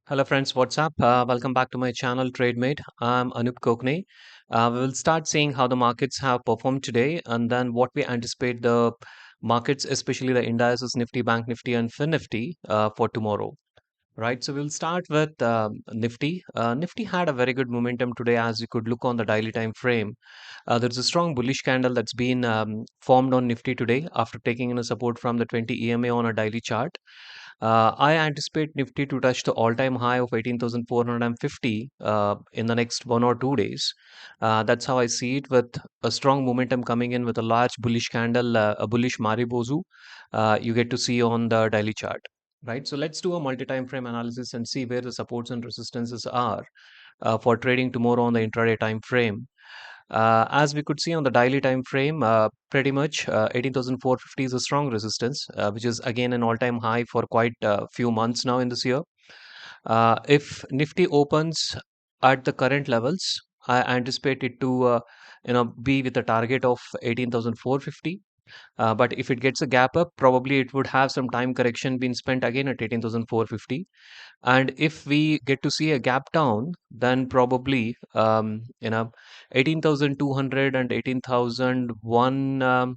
Hello friends, what's up? Welcome back to my channel TradeMate. I'm Anup Kokne. We will start seeing how the markets have performed today and then what we anticipate the markets, especially the indices Nifty, Bank Nifty and FinNifty for tomorrow. Right, so we'll start with Nifty. Nifty had a very good momentum today as you could look on the daily time frame. There's a strong bullish candle that's been formed on Nifty today after taking in a support from the 20 EMA on a daily chart. I anticipate Nifty to touch the all-time high of 18,450 in the next 1 or 2 days. That's how I see it, with a strong momentum coming in with a large bullish candle, a bullish Maribozu. You get to see on the daily chart. Right, so let's do a multi-time frame analysis and see where the supports and resistances are for trading tomorrow on the intraday time frame. As we could see on the daily time frame, pretty much 18,450 is a strong resistance, which is again an all-time high for quite a few months now in this year. If Nifty opens at the current levels, I anticipate it to be with a target of 18,450. But if it gets a gap up, probably it would have some time correction being spent again at 18,450. And if we get to see a gap down, then probably 18,200 and 18,001, not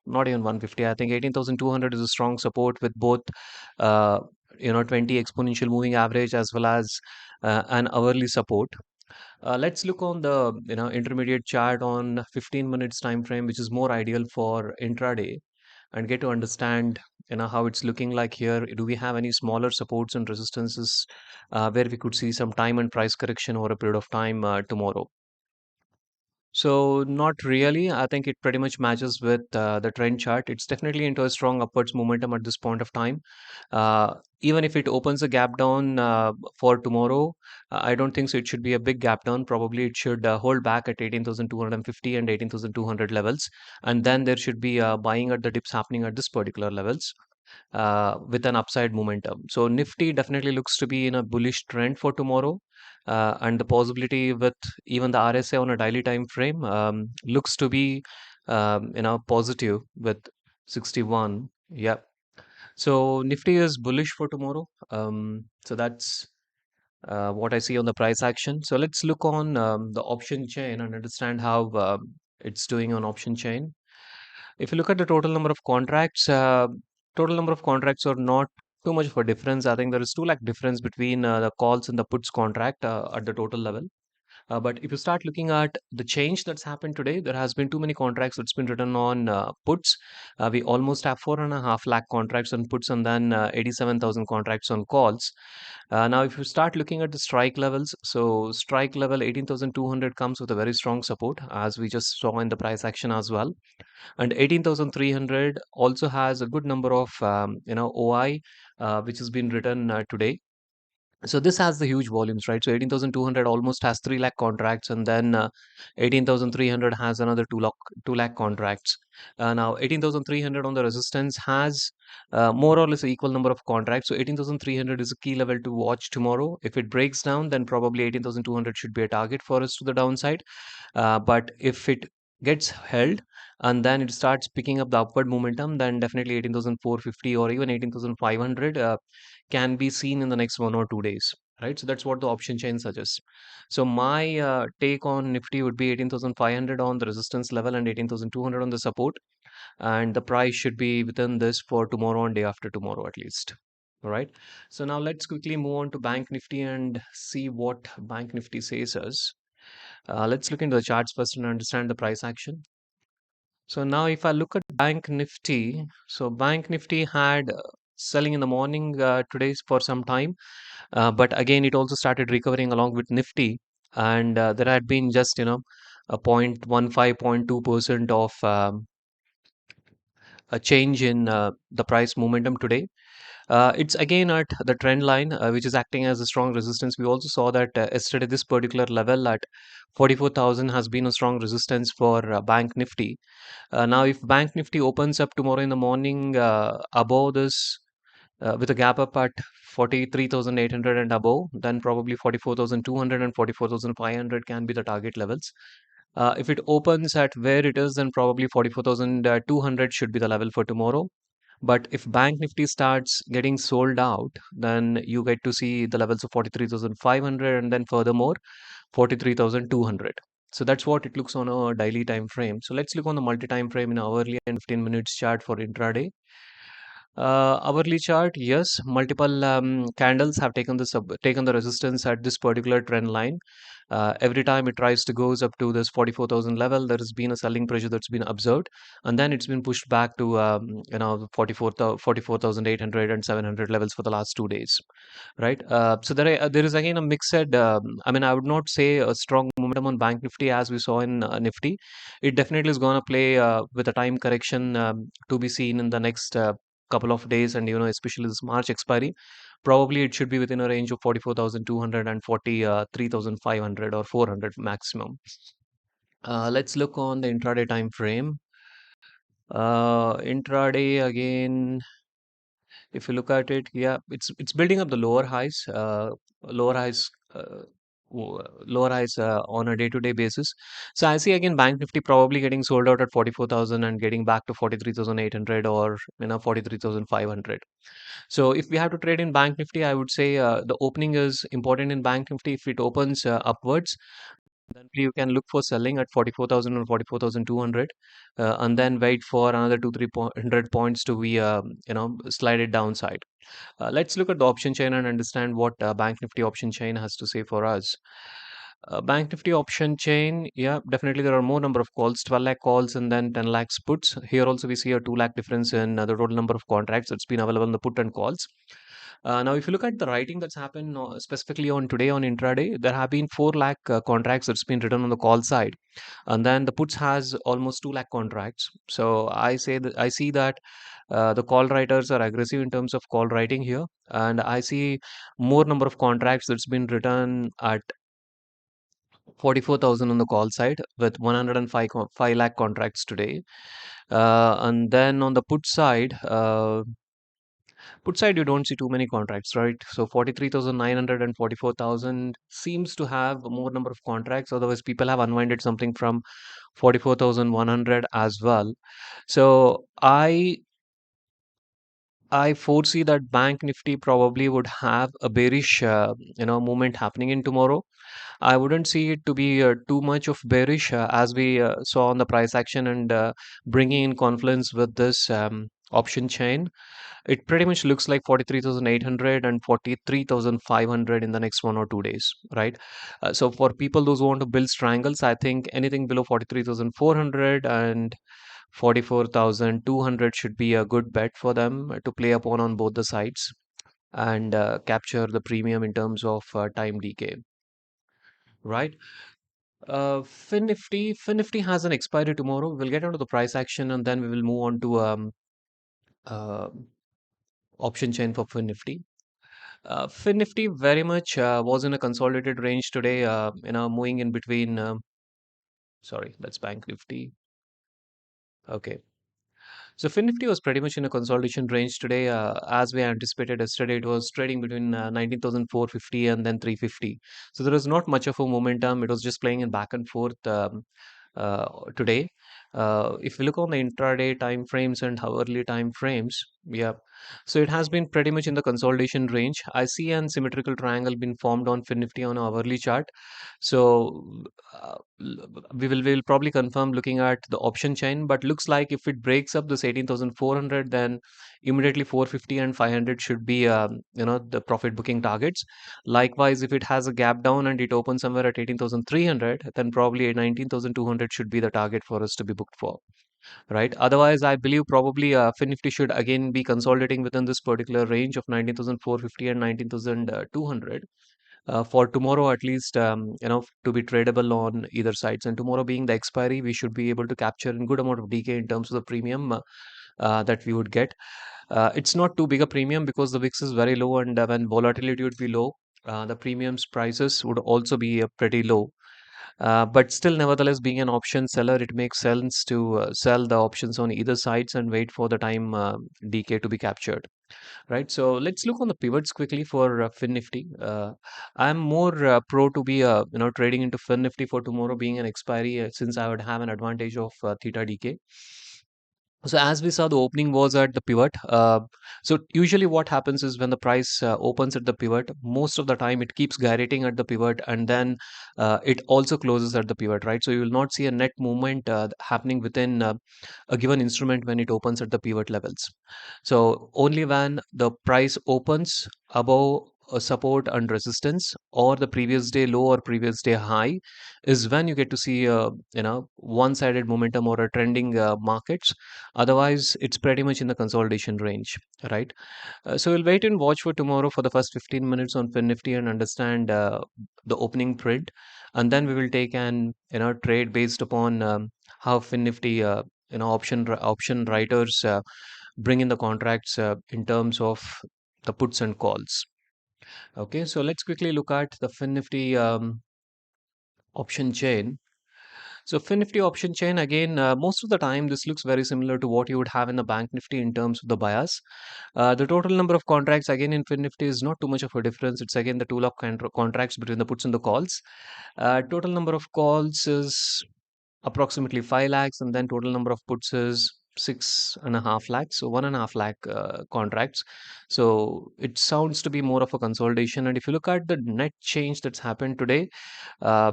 even 150. I think 18,200 is a strong support with both uh, 20 exponential moving average as well as an hourly support. Let's look on the intermediate chart on 15 minutes time frame, which is more ideal for intraday, and get to understand how it's looking like here. Do we have any smaller supports and resistances where we could see some time and price correction over a period of time tomorrow? So not really. I think it pretty much matches with the trend chart. It's definitely into a strong upwards momentum at this point of time. Even if it opens a gap down for tomorrow, I don't think so. It should be a big gap down. Probably it should hold back at 18,250 and 18,200 levels, and then there should be buying at the dips happening at this particular levels with an upside momentum. So Nifty definitely looks to be in a bullish trend for tomorrow, and the possibility with even the RSI on a daily time frame looks to be positive with 61. Yeah. So Nifty is bullish for tomorrow. So that's what I see on the price action. So let's look on the option chain and understand how it's doing on option chain. If you look at the total number of contracts are not too much of a difference. I think there is 2 lakh difference between the calls and the puts contract at the total level. But if you start looking at the change that's happened today, there has been too many contracts that's been written on puts. We almost have 4.5 lakh contracts on puts and then 87,000 contracts on calls. Now, if you start looking at the strike levels, so strike level 18,200 comes with a very strong support, as we just saw in the price action as well. And 18,300 also has a good number of OI which has been written today. So this has the huge volumes, right? So 18,200 almost has 3 lakh contracts, and then 18,300 has another 2 lakh contracts. Now 18,300 on the resistance has more or less an equal number of contracts. So 18,300 is a key level to watch tomorrow. If it breaks down, then probably 18,200 should be a target for us to the downside. But if it gets held and then it starts picking up the upward momentum, then definitely 18,450 or even 18,500 can be seen in the next 1 or 2 days. Right, so that's what the option chain suggests. So my take on Nifty would be 18,500 on the resistance level and 18,200 on the support, and the price should be within this for tomorrow and day after tomorrow at least. All right. So now let's quickly move on to Bank Nifty and see what Bank Nifty says us. Let's look into the charts first and understand the price action. So now if I look at Bank Nifty, so Bank Nifty had selling in the morning today for some time, but again it also started recovering along with Nifty, and there had been just a 0.15, 0.2% of a change in the price momentum today. It's again at the trend line, which is acting as a strong resistance. We also saw that yesterday this particular level at 44,000 has been a strong resistance for Bank Nifty. Now, if Bank Nifty opens up tomorrow in the morning above this with a gap up at 43,800 and above, then probably 44,200 and 44,500 can be the target levels. If it opens at where it is, then probably 44,200 should be the level for tomorrow. But if Bank Nifty starts getting sold out, then you get to see the levels of 43,500 and then furthermore 43,200. So that's what it looks on a daily time frame. So let's look on the multi time frame in hourly and 15 minutes chart for intraday. Hourly chart, yes, multiple candles have taken the resistance at this particular trend line. Every time it tries to goes up to this 44,000 level, there has been a selling pressure that's been observed, and then it's been pushed back to 44,800 and 700 levels for the last 2 days, right? So there is again a mixed. I mean, I would not say a strong momentum on Bank Nifty as we saw in Nifty. It definitely is going to play with a time correction to be seen in the next couple of days, and especially this March expiry. Probably it should be within a range of 44,200 and 43,500 or 400 maximum. Let's look on the intraday time frame. Intraday again. If you look at it, yeah, it's building up the lower highs, lower highs on a day-to-day basis. So I see again Bank Nifty probably getting sold out at 44,000 and getting back to 43,800 or 43,500. So if we have to trade in Bank Nifty, I would say the opening is important in Bank Nifty. If it opens upwards, then you can look for selling at 44,000 or 44,200, and then wait for another 2-3 points to be slide it downside. Let's look at the option chain and understand what Bank Nifty option chain has to say for us. Bank Nifty option chain, yeah, definitely there are more number of calls, 12 lakh calls and then 10 lakhs puts. Here also we see a 2 lakh difference in the total number of contracts that's been available in the put and calls. Now, if you look at the writing that's happened specifically on today on intraday, there have been 4 lakh contracts that's been written on the call side, and then the puts has almost 2 lakh contracts. So I see that the call writers are aggressive in terms of call writing here, and I see more number of contracts that's been written at 44,000 on the call side with 5 lakh contracts today. And then on the put side, you don't see too many contracts, right? So 43,900 and 44,000 seems to have more number of contracts. Otherwise, people have unwinded something from 44,100 as well. So I foresee that Bank Nifty probably would have a bearish, movement happening in tomorrow. I wouldn't see it to be too much of bearish as we saw on the price action and bringing in confluence with this option chain. It pretty much looks like 43,800 and 43,500 in the next 1 or 2 days, right? So for people those who want to build triangles, I think anything below 43,400 and 44,200 should be a good bet for them to play upon on both the sides and capture the premium in terms of time decay, right? FinNifty has an expiry tomorrow. We'll get onto the price action and then we will move on to uh, option chain for FinNifty. FinNifty very much was in a consolidated range today, moving in between. Sorry, that's Bank Nifty. Okay. So FinNifty was pretty much in a consolidation range today. As we anticipated yesterday, it was trading between 19,450 and then 350. So there was not much of a momentum. It was just playing in back and forth today. If we look on the intraday time frames and hourly time frames, yeah. So it has been pretty much in the consolidation range. I see an symmetrical triangle been formed on FinNifty on a hourly chart. So we will probably confirm looking at the option chain, but looks like if it breaks up this 18,400, then immediately 450 and 500 should be the profit booking targets. Likewise, if it has a gap down and it opens somewhere at 18,300, then probably 19,200 should be the target for us to be booked for, right? Otherwise, I believe probably FinNifty should again be consolidating within this particular range of 19,450 and 19,200 for tomorrow at least, to be tradable on either sides. And tomorrow being the expiry, we should be able to capture a good amount of decay in terms of the premium that we would get. It's not too big a premium because the VIX is very low, and when volatility would be low, the premiums prices would also be pretty low. But still, nevertheless, being an option seller, it makes sense to sell the options on either sides and wait for the time decay to be captured. Right. So let's look on the pivots quickly for FinNifty. I'm more pro to be trading into FinNifty for tomorrow being an expiry since I would have an advantage of theta decay. So as we saw, the opening was at the pivot. So usually what happens is when the price opens at the pivot, most of the time it keeps gyrating at the pivot, and then it also closes at the pivot, right? So you will not see a net movement happening within a given instrument when it opens at the pivot levels. So only when the price opens above a support and resistance, or the previous day low or previous day high, is when you get to see one-sided momentum or a trending markets. Otherwise, it's pretty much in the consolidation range, right? So we'll wait and watch for tomorrow for the first 15 minutes on FinNifty and understand the opening print, and then we will take an trade based upon how FinNifty option writers bring in the contracts in terms of the puts and calls. Okay, so let's quickly look at the FinNifty option chain. So FinNifty option chain again, most of the time this looks very similar to what you would have in the Bank Nifty in terms of the bias. The total number of contracts again in FinNifty is not too much of a difference. It's again the two of contracts between the puts and the calls. Total number of calls is approximately 5 lakhs, and then total number of puts is 6.5 lakhs, so 1.5 lakh contracts. So it sounds to be more of a consolidation. And if you look at the net change that's happened today, uh,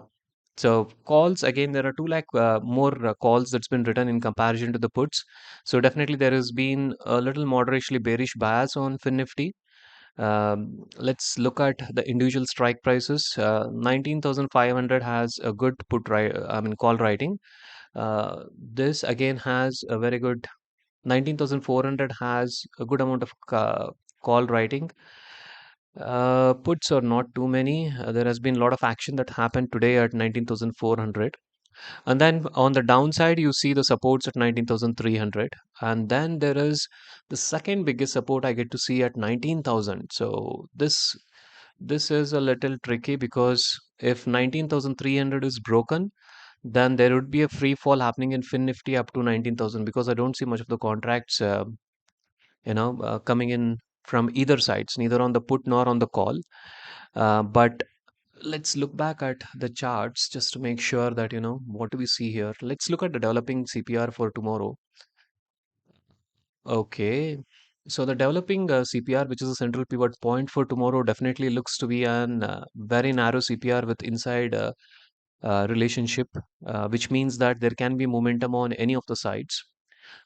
so calls again, there are 2 lakh more calls that's been written in comparison to the puts. So definitely there has been a little moderately bearish bias on FinNifty. Let's look at the individual strike prices. 19,500 has a good call writing. This again has a very good 19,400 has a good amount of call writing. Puts are not too many. There has been a lot of action that happened today at 19,400. And then on the downside, you see the supports at 19,300. And then there is the second biggest support I get to see at 19,000. So this is a little tricky, because if 19,300 is broken, then there would be a free fall happening in FinNifty up to 19,000, because I don't see much of the contracts coming in from either sides, neither on the put nor on the call. But let's look back at the charts just to make sure that what do we see here. Let's look at the developing CPR for tomorrow. Okay, so the developing CPR, which is a central pivot point for tomorrow, definitely looks to be an very narrow CPR with inside relationship, which means that there can be momentum on any of the sides.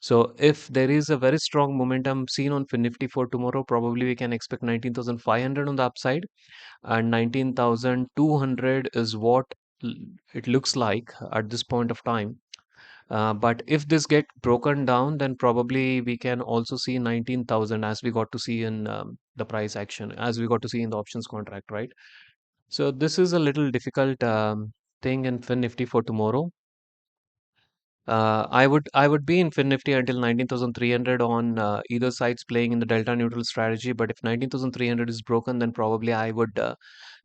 So if there is a very strong momentum seen on FinNifty for tomorrow, probably we can expect 19,500 on the upside, and 19,200 is what l- it looks like at this point of time. But if this get broken down, then probably we can also see 19,000, as we got to see in the price action, as we got to see in the options contract, right? So this is a little difficult thing in FinNifty for tomorrow. I would be in FinNifty until 19,300 on either sides playing in the delta neutral strategy. But if 19,300 is broken, then probably I would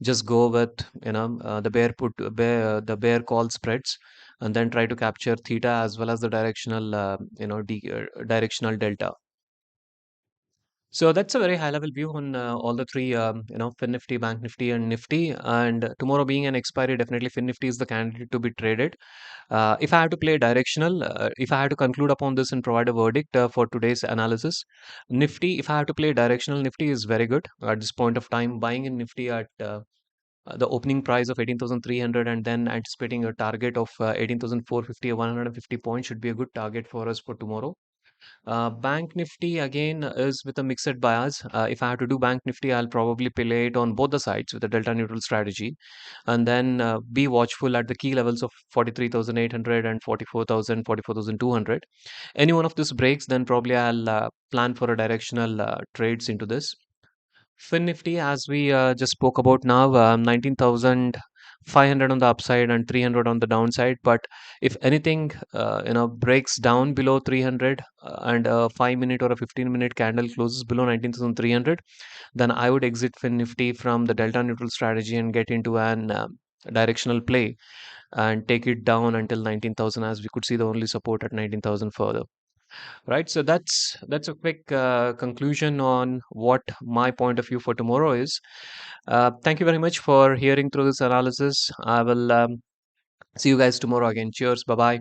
just go with the bear call spreads, and then try to capture theta as well as the directional directional delta. So that's a very high level view on all the three, FinNifty, Bank Nifty, and Nifty. And tomorrow being an expiry, definitely FinNifty is the candidate to be traded. If I have to play directional, if I had to conclude upon this and provide a verdict for today's analysis, Nifty, if I have to play directional, Nifty is very good at this point of time. Buying in Nifty at the opening price of 18,300, and then anticipating a target of 18,450 or 150 points should be a good target for us for tomorrow. Bank Nifty again is with a mixed bias. If I have to do Bank Nifty, I'll probably play it on both the sides with a delta neutral strategy, and then be watchful at the key levels of 43,800 and 44,000, 44,200. Any one of these breaks, then probably I'll plan for a directional trades into this. FinNifty, as we just spoke about now, 19,500 on the upside and 300 on the downside. But if anything, breaks down below 300 and a 5 minute or a 15-minute candle closes below 19,300, then I would exit FinNifty from the delta neutral strategy and get into an directional play and take it down until 19,000, as we could see the only support at 19,000 further. Right, so that's a quick conclusion on what my point of view for tomorrow is. Thank you very much for hearing through this analysis. I will see you guys tomorrow again. Cheers. Bye bye.